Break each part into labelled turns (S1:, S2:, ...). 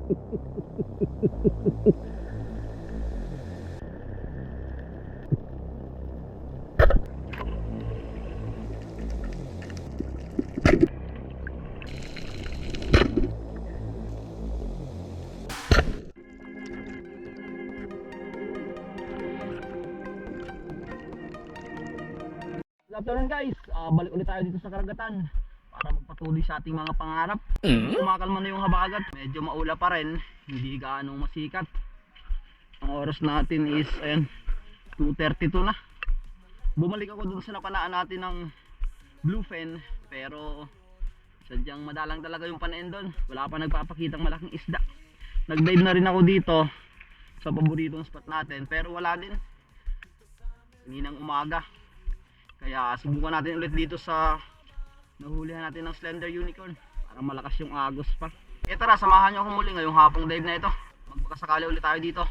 S1: Good afternoon guys, balik ulit tayo dito sa karagatan para magpatuloy sa ating mga pangarap. Kumakalma na yung habagat, medyo maula pa rin, hindi gaanong masikat. Ang oras natin is ayan, 2:32 na. Bumalik ako dun sa napanaan natin ng bluefin, pero sadyang madalang talaga yung panain doon. Wala pa nagpapakitang malaking isda. Nag-dive na rin ako dito sa paboritong spot natin, pero wala din. Kaninang umaga. Kaya subukan natin ulit dito sa nahulihan natin ng slender unicorn para malakas yung agos pa. Tara, samahan nyo ako muli ngayong hapong dive na ito. Magpakasakali ulit tayo dito.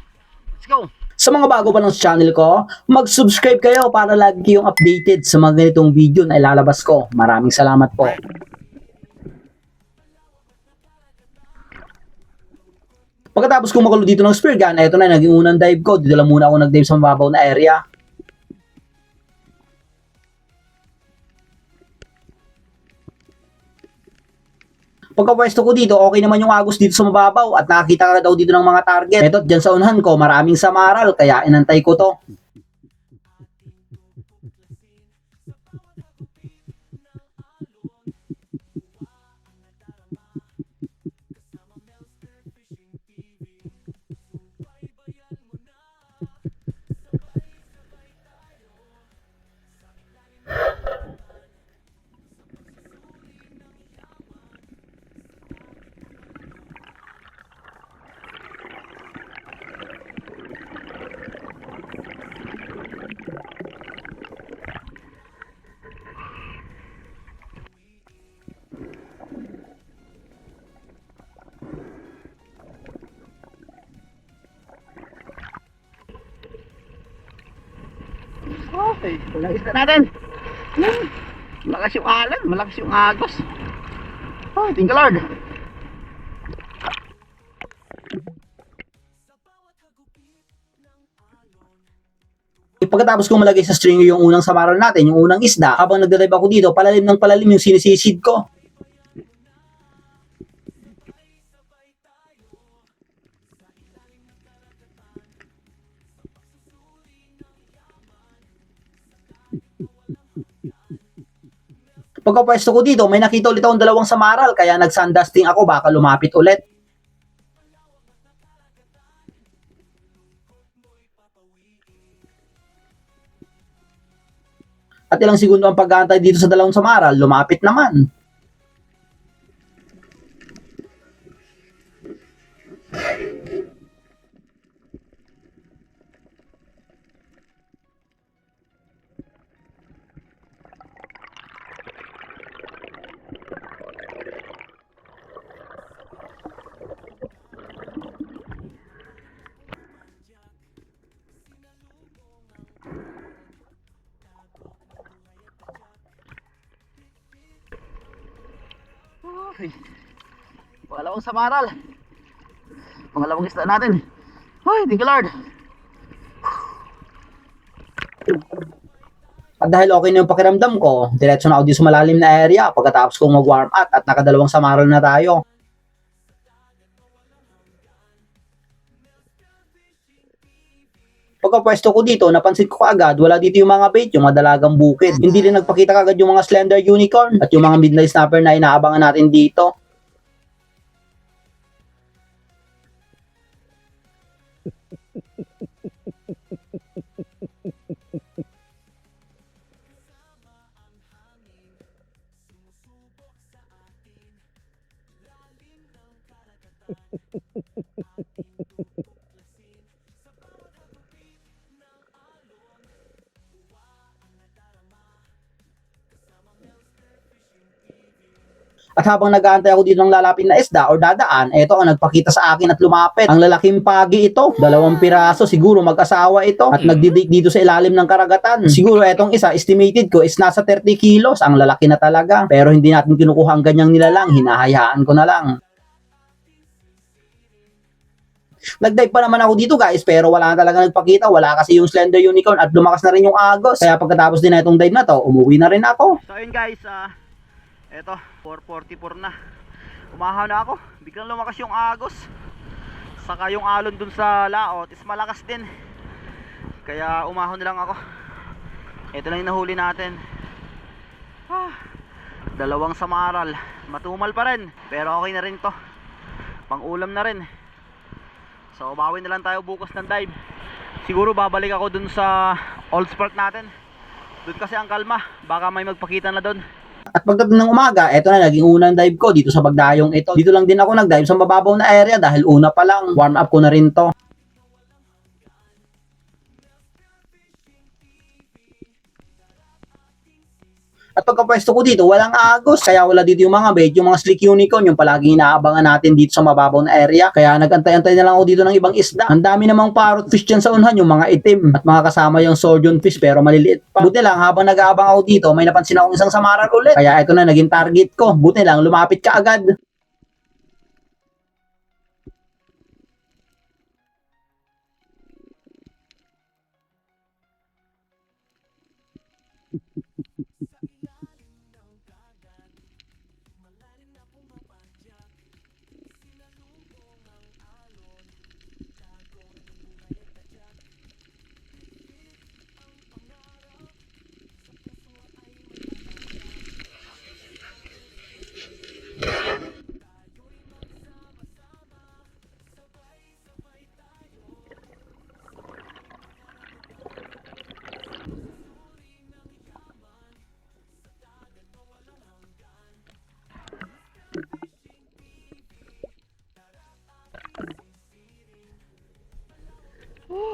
S1: Let's go!
S2: Sa mga bago pa ng channel ko, mag-subscribe kayo para lagi kayong updated sa mga ganitong video na ilalabas ko. Maraming salamat po. Pagkatapos kong makulo dito ng spear gun, ito na naging unang dive ko. Dito lang muna ako nag-dive sa mababaw na area. Pagkapwesto ko dito, okay naman yung agos dito sa mababaw at nakakita ka daw dito ng mga target. Ito, dyan sa unahan ko, maraming samaral, kaya inantay ko to.
S1: Okay, walang isda natin. Malakas yung alan, malakas yung agos. Oh, thank you Lord.
S2: Pagkatapos kong malagay sa stringer yung unang samaral natin, yung unang isda, habang nagdadive ako dito, palalim ng palalim yung sinisisid ko. Pagkapwesto ko dito, may nakita ulit akong dalawang samaral, kaya nag-sandusting ako, baka lumapit ulit. At ilang segundo ang pag-aantay dito sa dalawang samaral, lumapit naman.
S1: Okay. Pangalawang samaral. Pangalawang isda natin. Hoy, thank you Lord.
S2: At dahil okay na yung pakiramdam ko, diretso na ako dito sa malalim na area pagkatapos kong mag-warm up at nakadalawang samaral na tayo. Pagkapwesto ko dito, napansin ko agad, wala dito yung mga bait, yung madalagang bukid. Hindi rin nagpakita kagad yung mga slender unicorn at yung mga midnight snapper na inaabangan natin dito. At habang nag-aantay ako dito ng lalapit na isda o dadaan, eto ang nagpakita sa akin at lumapit. Ang lalaking pagi ito, 2 piraso, siguro mag-asawa ito at nagdidik dito sa ilalim ng karagatan. Siguro etong isa, estimated ko is nasa 30 kilos, ang lalaki na talaga. Pero hindi natin kinukuha ang ganyang nilalang, hinahayaan ko na lang. Nag-dive pa naman ako dito guys, pero wala na talaga nagpakita. Wala kasi yung Slender Unicorn at lumakas na rin yung Agos. Kaya pagkatapos din na itong dive na to, umuwi na rin ako.
S1: So ayun guys, eto 4:44 na. Umahaw na ako, biglang lumakas yung Agos. Saka yung alon dun sa laot is malakas din. Kaya umahon na lang ako. Ito lang yung nahuli natin. Dalawang samaral. Matumal pa rin, pero okay na rin to. Pang ulam na rin. So bawi na lang tayo bukas ng dive. Siguro babalik ako dun sa old spot natin. Dun kasi ang kalma, baka may magpakita na dun.
S2: At pagdating ng umaga, eto na naging unang dive ko dito sa Bagdayong ito. Dito lang din ako nag-dive sa mababaw na area dahil una pa lang, warm up ko na rin to. At pagkapwesto ko dito, walang Agos. Kaya wala dito yung mga bait, yung mga slick unicorn, yung palaging inaabangan natin dito sa mababaw na area. Kaya nagantay-antay na lang ako dito ng ibang isda. Ang dami namang parrot fish dyan sa unhan, yung mga itim. At mga kasama yung sturgeon fish, pero maliliit pa. Buti lang, habang nag-aabang ako dito, may napansin akong isang samaral ulit. Kaya ito na, naging target ko. Buti lang, lumapit ka agad.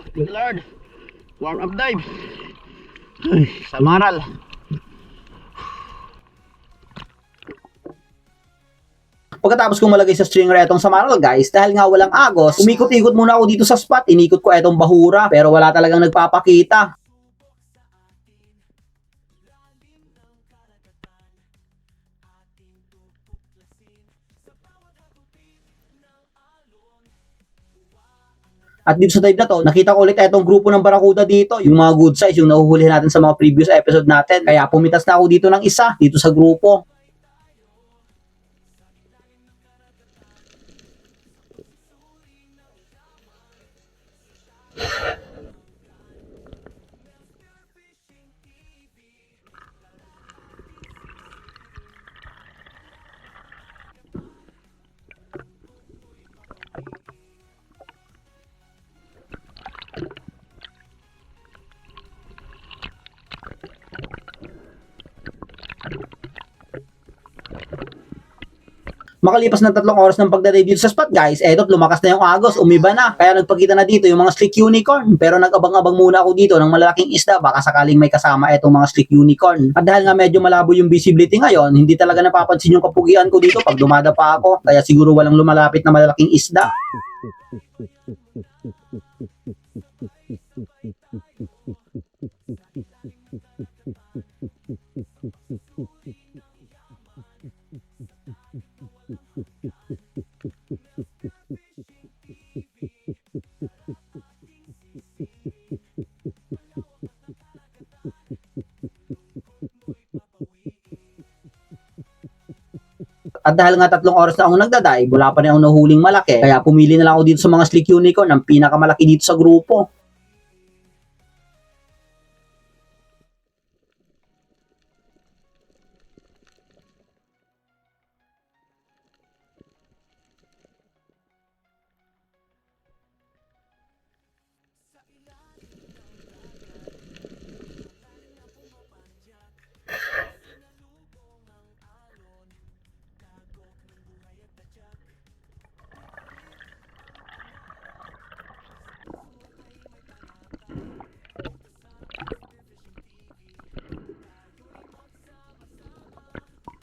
S1: Thank you Lord. Warm up dive. Ay, samaral.
S2: Pagkatapos kong malagay sa stringer etong samaral guys, dahil nga walang Agos, umikot-ikot muna ako dito sa spot. Inikot ko etong bahura, pero wala talagang nagpapakita. At dito sa dive na to, nakita ko ulit etong grupo ng barakuda dito. Yung mga good size, yung nahuhuli natin sa mga previous episode natin. Kaya pumitas na ako dito ng isa, dito sa grupo. Makalipas ng 3 oras ng pagdadive dito sa spot guys, eto lumakas na yung Agos, umiba na. Kaya nagpakita na dito yung mga slick unicorn. Pero nag-abang-abang muna ako dito ng malalaking isda, baka sakaling may kasama etong mga slick unicorn. At dahil nga medyo malabo yung visibility ngayon, hindi talaga napapansin yung kapugian ko dito pag dumadapa ako. Kaya siguro walang lumalapit na malalaking isda. At dahil nga 3 oras na akong nagdadive, wala pa rin akong nahuling malaki. Kaya pumili na lang ako dito sa mga slick unicorn, ang pinakamalaki dito sa grupo.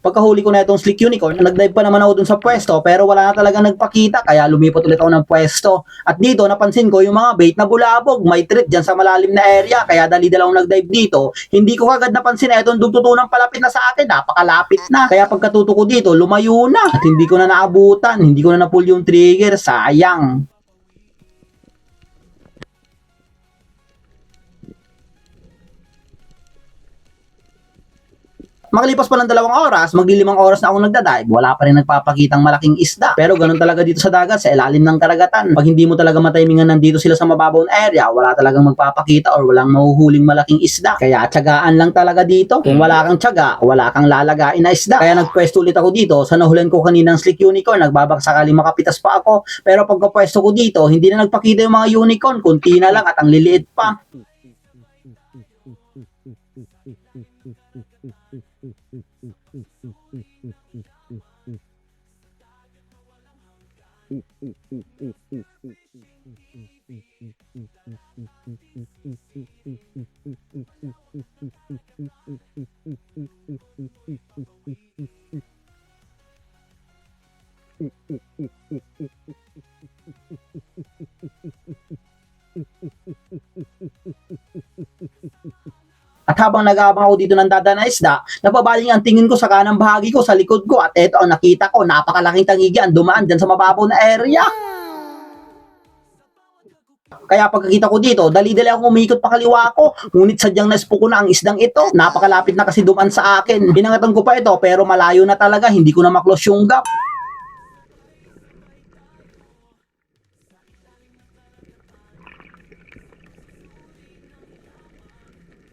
S2: Pagkahuli ko na itong slick unicorn, nag-dive pa naman ako dun sa pwesto pero wala na talagang nagpakita kaya lumipat ulit ako ng pwesto. At dito napansin ko yung mga bait na bulabog, may treat dyan sa malalim na area kaya dali-dala akong nag-dive dito. Hindi ko kagad napansin na itong dugtutunang palapit na sa akin, napakalapit na. Kaya pagkatuto ko dito, lumayo na at hindi ko na naabutan, hindi ko na na-pull yung trigger, sayang. Makalipas pa ng 2 oras, magli5 oras na ako nagdadive, wala pa rin nagpapakitang malaking isda. Pero ganun talaga dito sa dagat, sa ilalim ng karagatan. Pag hindi mo talaga matimingan nandito sila sa mababaw na area, wala talagang magpapakita or walang mahuhuling malaking isda. Kaya tiyagaan lang talaga dito. Kung wala kang tiyaga, wala kang lalagain na isda. Kaya nagpwesto ulit ako dito sa nahulan ko kaninang slick unicorn. Nagbabak sakaling makapitas pa ako. Pero pagkapwesto ko dito, hindi na nagpakita yung mga unicorn, kunti na lang at ang liliit pa. At habang nag-aabang ako dito ng dada na isda, napabaling ang tingin ko sa kanang bahagi ko, sa likod ko, at eto ang nakita ko, napakalaking tangigi ang dumaan dyan sa mababaw na area. Kaya pagkakita ko dito, dali-dali ako umikot pa kaliwa ko, ngunit sadyang naspo ko na ang isdang ito. Napakalapit na kasi dumaan sa akin. Pinangatan ko pa ito, pero malayo na talaga, hindi ko na maklos yung gap.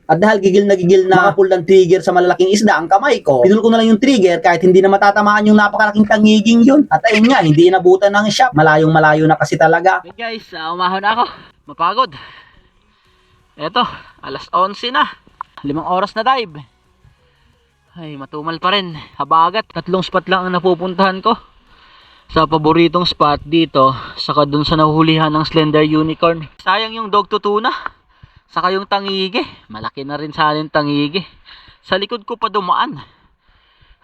S2: At dahil gigil na makapul ng trigger sa malalaking isda ang kamay ko, pinul ko na lang yung trigger kahit hindi na matatamaan yung napakalaking tangiging yun. At ayun nga, hindi inabutan ng shop. Malayong malayo na kasi talaga.
S1: Okay guys, umahon na ako. Mapagod. Eto, alas 11 na. 5 oras na dive. Ay, matumal pa rin. Habagat. 3 spot lang ang napupuntahan ko. Sa paboritong spot dito, saka dun sa nahuhulihan ng slender unicorn. Sayang yung dog tutuna. Saka yung tangige. Malaki na rin sa akin tangige. Sa likod ko pa dumaan.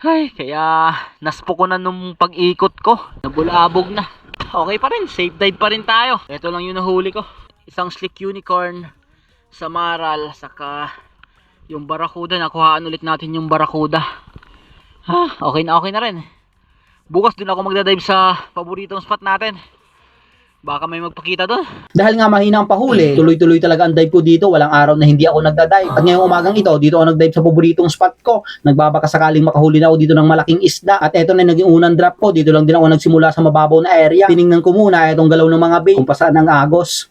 S1: Ay, kaya naspo ko na nung pag-ikot ko. Nabulabog na. Okay pa rin, safe dive pa rin tayo. Ito lang yung nahuli ko. Isang slick unicorn sa maral, saka yung barakuda. Nakuhaan ulit natin yung barakuda. Okay na rin. Bukas din ako magdadive sa paboritong spot natin. Baka may magpakita doon.
S2: Dahil nga mahina ang pahuli, tuloy-tuloy talaga ang dive ko dito. Walang araw na hindi ako nagdadive. At ngayong umagang ito, dito ako nagdive sa paboritong spot ko. Nagbabaka sakaling makahuli na ako dito ng malaking isda. At eto na naging unang drop ko. Dito lang din ako nagsimula sa mababaw na area. Tiningnan ko muna itong galaw ng mga bait kung pasaan ng agos.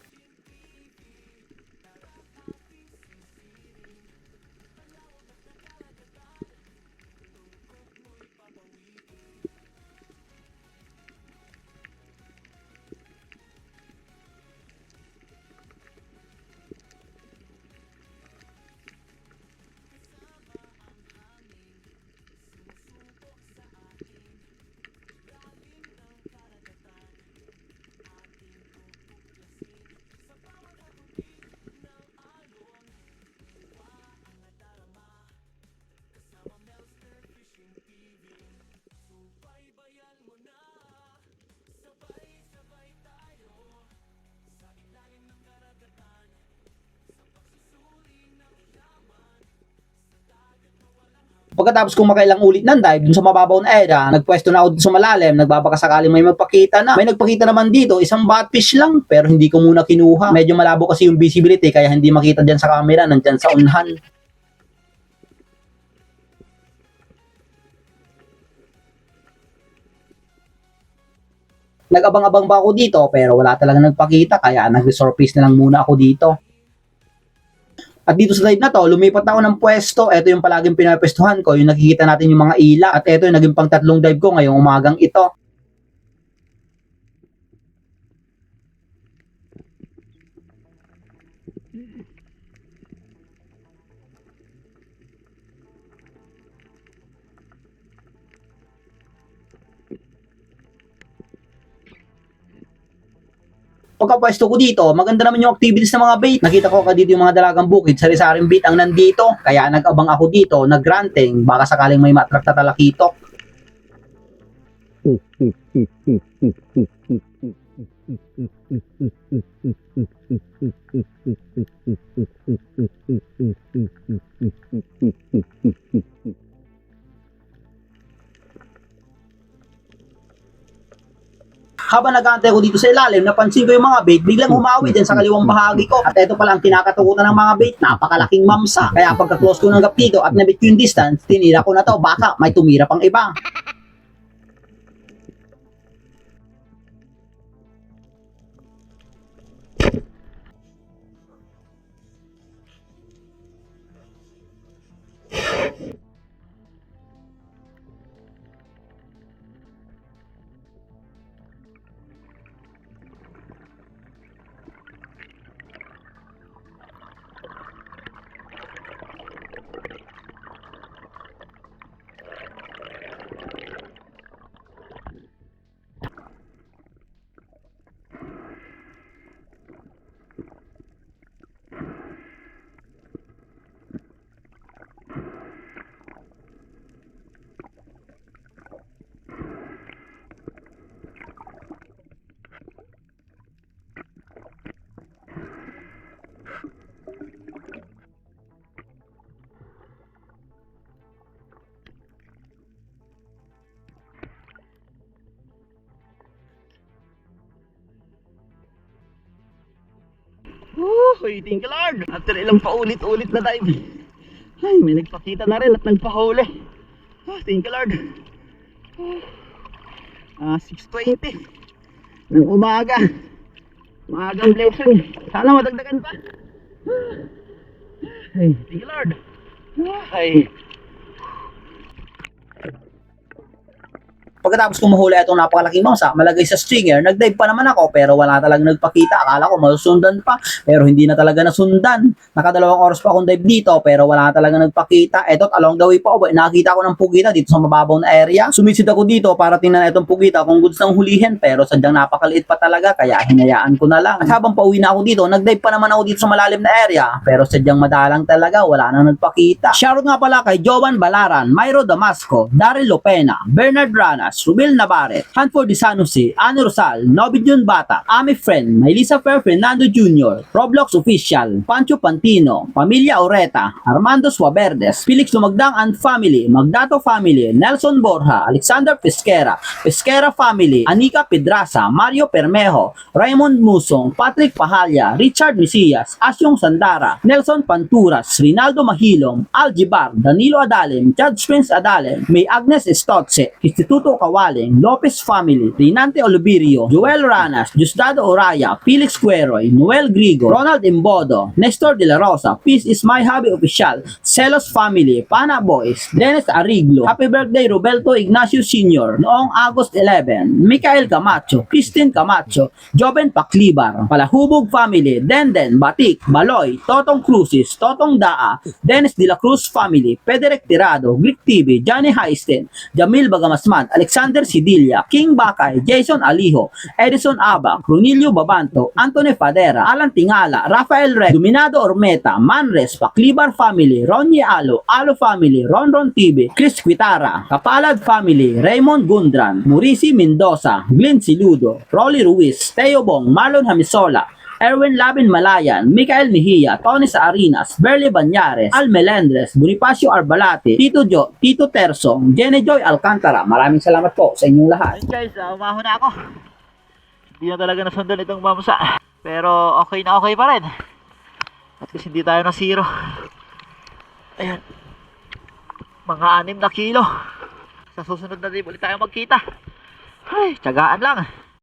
S2: Pagkatapos kong makailang ulit ng dive dun sa mababaw na area, nagpwesto na ako dun sa malalim, nagbabaka sakaling may magpakita na. May nagpakita naman dito, isang batfish lang, pero hindi ko muna kinuha. Medyo malabo kasi yung visibility, kaya hindi makita dyan sa camera, nandyan sa unhan. Nag-abang-abang ba ako dito, pero wala talaga nagpakita, kaya nag-resurface na lang muna ako dito. At dito sa dive na to, lumipat na ako ng pwesto. Ito yung palaging pinapwestuhan ko, yung nakikita natin yung mga ila. At ito yung naging pang 3 dive ko ngayong umagang ito. Pagkapwesto ko dito, maganda naman yung activities ng mga bait. Nakita ko dito yung mga dalagang bukid, sari-saring bait ang nandito. Kaya nag-abang ako dito, nag-granting, baka sakaling may ma-attract na talakitok. Habang nag-aantay ko dito sa ilalim, napansin ko yung mga bait, biglang humawi din sa kaliwang bahagi ko. At ito pala ang kinakatakutan ng mga bait, napakalaking mamsa. Kaya pagka-close ko ng gap dito at nabit ko yung distance, tinira ko na to, baka may tumira pang iba.
S1: Thank you Lord. After ilang paulit-ulit na dive, ay, may nagpakita na rin at nagpahuli. Thank you Lord. 6:20 ng umaga. Maagang blessing. Sana madagdagan pa. Ay, thank you Lord. Ay,
S2: Pagkatapos ko mahuli itong napakalaking mamsa, malagay sa stringer, nagdive pa naman ako pero wala talagang nagpakita. Akala ko masusundan pa pero hindi na talaga nasundan. Nakadalawang oras pa akong dive dito pero wala talaga nagpakita. Eto, along the way pa ako, nakita ko ng pugita dito sa mababaw na area. Sumisid ako dito para tingnan itong pugita kung goods nang hulihin pero sadyang napakaliit pa talaga kaya hinayaan ko na lang. At habang pauwi na ako dito, nagdive pa naman ako dito sa malalim na area pero sadyang madalang talaga, wala nang nagpakita. Shoutout nga pala kay Jovan Balaran, Myro Damasco, Daryl Lopena, Bernard Ranas, Rubel Navarre, Hanford de San Jose, Ano Rosal, Novid Jun Bata, Ami Friend, Maylisa Fair Fernando Jr., Roblox Official, Pancho Pantino, Pamilya Oreta, Armando Suaverdes, Felix Lumagdang and Family, Magdato Family, Nelson Borja, Alexander Pesquera, Pesquera Family, Anika Pedraza, Mario Permejo, Raymond Musong, Patrick Pahalya, Richard Misias, Asyong Sandara, Nelson Panturas, Rinaldo Mahilom, Aljibar, Danilo Adalem, Judge Prince Adalem, May Agnes Estotse, Instituto Kawaling, Lopez Family, Rinante Oliverio, Joel Ranas, Diosdado Oraya, Felix Cueroy, Noel Grigo, Ronald Imbodo, Nestor De La Rosa, Peace is My Hobby Official, Celos Family, Pana Boys, Dennis Ariglo, Happy Birthday Roberto Ignacio Sr. noong August 11, Michael Camacho, Christine Camacho, Joven Paclibar, Palahubog Family, Denden, Batik, Baloy, Totong Cruces, Totong Daa, Dennis De La Cruz Family, Federic Tirado, Greek TV, Johnny Haisten, Jamil Bagamasman, Alexander Sidilla, King Bakay, Jason Alijo, Edison Abac, Runilio Babanto, Anthony Fadera, Alan Tingala, Rafael Red, Dominado Ormeta, Manres, Paclibar Family, Ronnie Alo, Alo Family, Ronron TV, Chris Quitara, Kapalad Family, Raymond Gundran, Murici Mendoza, Glenn Siludo, Rolly Ruiz, Teo Bong, Marlon Hamisola, Erwin Labin Malayan, Michael Mejia, Tony Saarinas, Berly Banyares, Al Melendres, Bonifacio Arbalate, Tito Jo, Tito Terso, Jenny Joy Alcantara. Maraming salamat po sa inyong lahat.
S1: guys, umahon na ako. Hindi na talaga nasundan itong mamsa. Pero okay na okay pa rin. At kasi hindi tayo na zero. Ayan. Mga 6 na kilo. Sa susunod na din ulit tayo magkita. Ay, tiyagaan lang.